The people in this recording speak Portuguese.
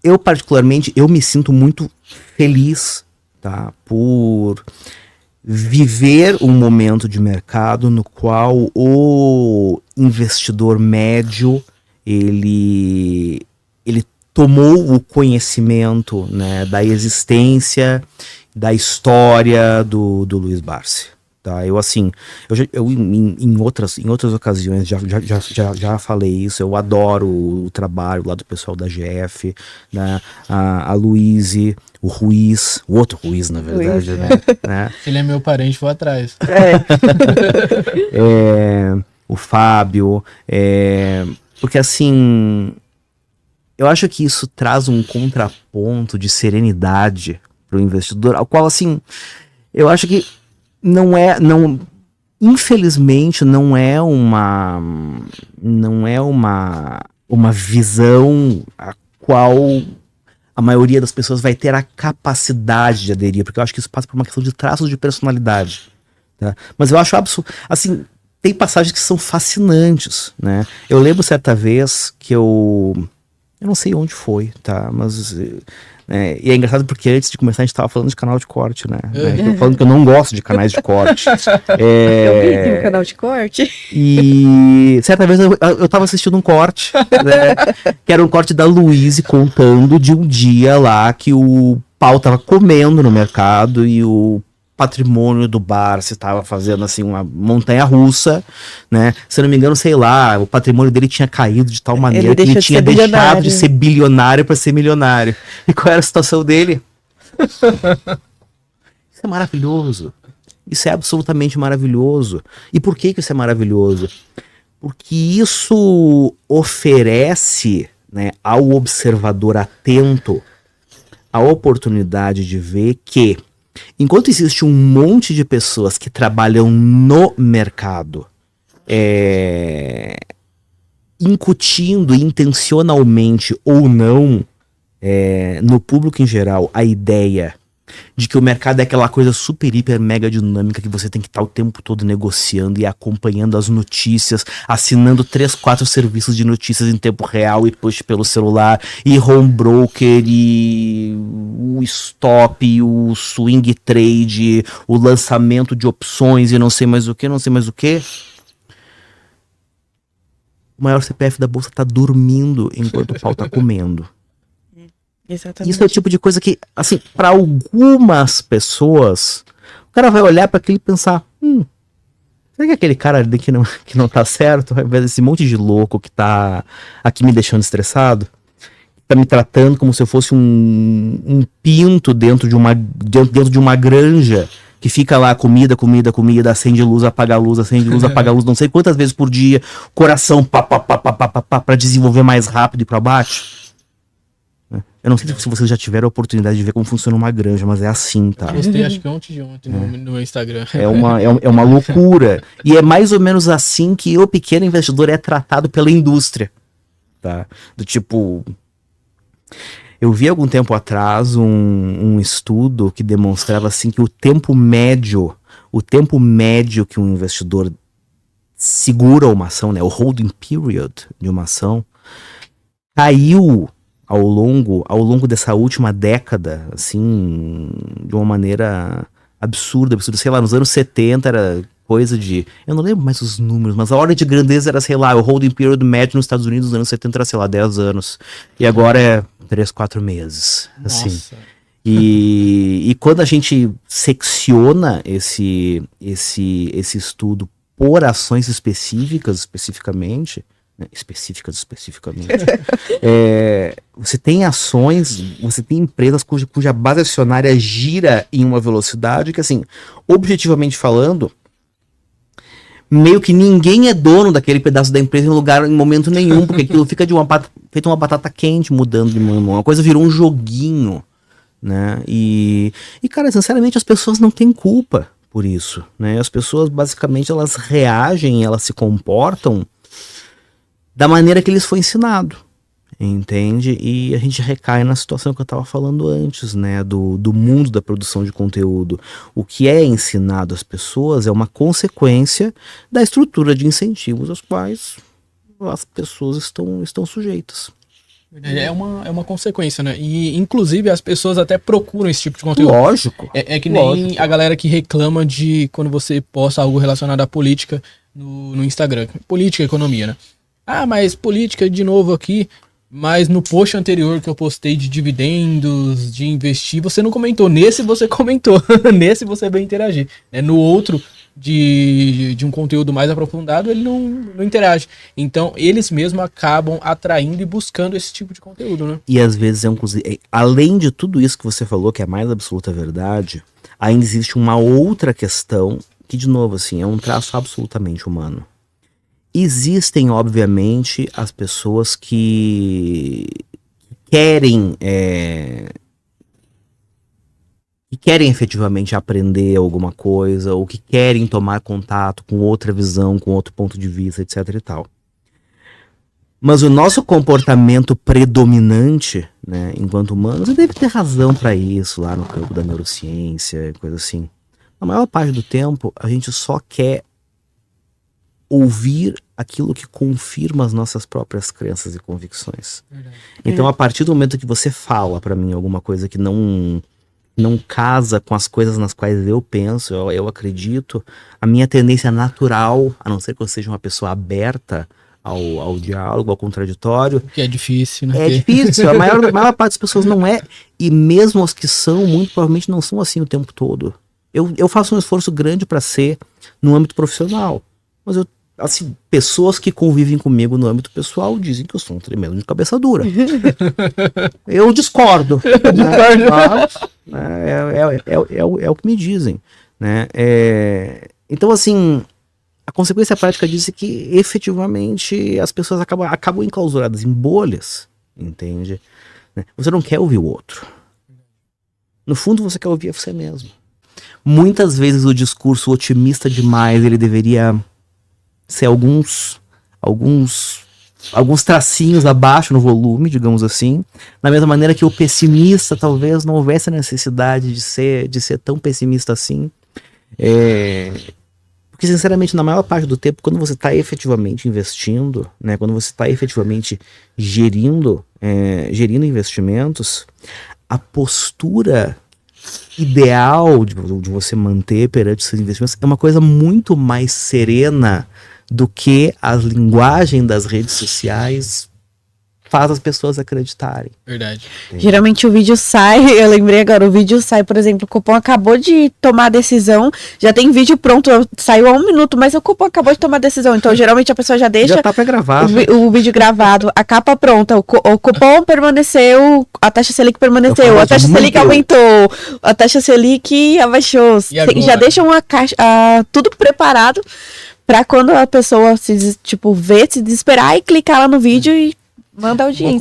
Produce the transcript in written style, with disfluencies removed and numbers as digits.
eu particularmente, eu me sinto muito feliz, tá, por viver um momento de mercado no qual o investidor médio, ele tomou o conhecimento, né, da existência, da história do Luiz Barsi. Tá? Eu, assim, em outras ocasiões já falei isso. Eu adoro o trabalho lá do pessoal da GF, né? A Luíse, o Ruiz, o outro Ruiz, na verdade, né? Ele é meu parente, vou atrás. O Fábio, porque assim, eu acho que isso traz um contraponto de serenidade para o investidor, ao qual, assim, eu acho que infelizmente não é uma visão a qual a maioria das pessoas vai ter a capacidade de aderir, porque eu acho que isso passa por uma questão de traços de personalidade, tá? Mas eu acho assim, tem passagens que são fascinantes, né? Eu lembro certa vez que eu não sei onde foi, tá? Mas e é engraçado porque antes de começar a gente tava falando de canal de corte, né? Eu tô falando que eu não gosto de canais de corte. Eu vi um canal de corte. E certa vez eu tava assistindo um corte, né? Que era um corte da Luíse contando de um dia lá que o pau tava comendo no mercado e o patrimônio do Barsi estava fazendo assim uma montanha russa, né? Se eu não me engano, sei lá, o patrimônio dele tinha caído de tal maneira que ele tinha deixado de ser bilionário para ser milionário. E qual era a situação dele? Isso é maravilhoso. Isso é absolutamente maravilhoso. E por que isso é maravilhoso? Porque isso oferece, né, ao observador atento a oportunidade de ver que enquanto existe um monte de pessoas que trabalham no mercado, incutindo intencionalmente ou não, no público em geral, a ideia de que o mercado é aquela coisa super, hiper, mega dinâmica que você tem que estar o tempo todo negociando e acompanhando as notícias, assinando 3, 4 serviços de notícias em tempo real e push pelo celular, e home broker, e o stop, o swing trade, o lançamento de opções e não sei mais o que. O maior CPF da bolsa tá dormindo enquanto o pau tá comendo. Exatamente. Isso é o tipo de coisa que, assim, para algumas pessoas, o cara vai olhar para aquilo e pensar, será que aquele cara ali que não tá certo, ao invés desse monte de louco que tá aqui me deixando estressado, tá me tratando como se eu fosse um pinto dentro de uma granja, que fica lá, comida, acende luz, apaga luz, não sei quantas vezes por dia, coração para desenvolver mais rápido e para baixo. Eu não sei se vocês já tiveram a oportunidade de ver como funciona uma granja, mas é assim, tá? Postei acho que ontem no meu Instagram. É uma loucura. E é mais ou menos assim que o pequeno investidor é tratado pela indústria, tá? Do tipo... Eu vi algum tempo atrás um estudo que demonstrava assim que o tempo médio que um investidor segura uma ação, né, o holding period de uma ação, caiu ao longo dessa última década, assim, de uma maneira absurda, sei lá, nos anos 70 era coisa de, eu não lembro mais os números, mas a ordem de grandeza era, sei lá, o holding period médio nos Estados Unidos nos anos 70 era, sei lá, 10 anos, e agora é 3, 4 meses, assim. Nossa. E quando a gente secciona esse estudo por ações especificamente, você tem ações, você tem empresas cuja base acionária gira em uma velocidade que, assim, objetivamente falando, meio que ninguém é dono daquele pedaço da empresa em momento nenhum, porque aquilo fica feito uma batata quente mudando de mão, uma coisa virou um joguinho, né? E cara, sinceramente, as pessoas não têm culpa por isso, né? As pessoas, basicamente, elas reagem, elas se comportam da maneira que lhes foi ensinado, entende? E a gente recai na situação que eu estava falando antes, né? Do mundo da produção de conteúdo. O que é ensinado às pessoas é uma consequência da estrutura de incentivos aos quais as pessoas estão sujeitas. É uma consequência, né? E, inclusive, as pessoas até procuram esse tipo de conteúdo. Lógico. É que nem a galera que reclama de quando você posta algo relacionado à política no Instagram. Política e economia, né? Ah, mas política de novo aqui. Mas no post anterior que eu postei de dividendos, de investir, você não comentou. Nesse você comentou. Nesse você veio interagir. No outro, de um conteúdo mais aprofundado, ele não interage. Então, eles mesmos acabam atraindo e buscando esse tipo de conteúdo, né? E às vezes, além de tudo isso que você falou, que é a mais absoluta verdade, ainda existe uma outra questão que, de novo, assim, é um traço absolutamente humano. Existem, obviamente, as pessoas que querem efetivamente aprender alguma coisa, ou que querem tomar contato com outra visão, com outro ponto de vista, etc e tal. Mas o nosso comportamento predominante, né, enquanto humanos, deve ter razão para isso lá no campo da neurociência, coisa assim. Na maior parte do tempo, a gente só quer ouvir aquilo que confirma as nossas próprias crenças e convicções. Verdade. Então, a partir do momento que você fala para mim alguma coisa que não casa com as coisas nas quais eu penso, eu acredito, a minha tendência natural, a não ser que eu seja uma pessoa aberta ao diálogo, ao contraditório. Que é difícil, né? É difícil, a maior parte das pessoas não é, e mesmo as que são, muito provavelmente não são assim o tempo todo. Eu faço um esforço grande para ser no âmbito profissional, mas assim, pessoas que convivem comigo no âmbito pessoal dizem que eu sou um tremendo de cabeça dura. Eu discordo. É o que me dizem, né? Então, assim, a consequência prática disso é que efetivamente as pessoas acabam enclausuradas em bolhas, entende? Você não quer ouvir o outro. No fundo, você quer ouvir você mesmo. Muitas vezes o discurso otimista demais, ele deveria ser alguns tracinhos abaixo no volume, digamos assim, da mesma maneira que o pessimista talvez não houvesse a necessidade de ser tão pessimista assim, porque sinceramente na maior parte do tempo, quando você está efetivamente investindo, né, quando você está efetivamente gerindo investimentos, a postura ideal de você manter perante seus investimentos é uma coisa muito mais serena do que a linguagem das redes sociais faz as pessoas acreditarem. Verdade. Geralmente o vídeo sai, eu lembrei agora, o vídeo sai, por exemplo, o Copom acabou de tomar a decisão, já tem vídeo pronto, saiu há 1 minuto, mas o Copom acabou de tomar a decisão, então geralmente a pessoa já deixa já tá pré-gravado. O vídeo gravado, a capa pronta, o Copom permaneceu, a taxa Selic permaneceu, a taxa Selic aumentou, a taxa Selic abaixou, já deixam tudo preparado para quando a pessoa se desesperar e clicar lá no vídeo e manda audiência.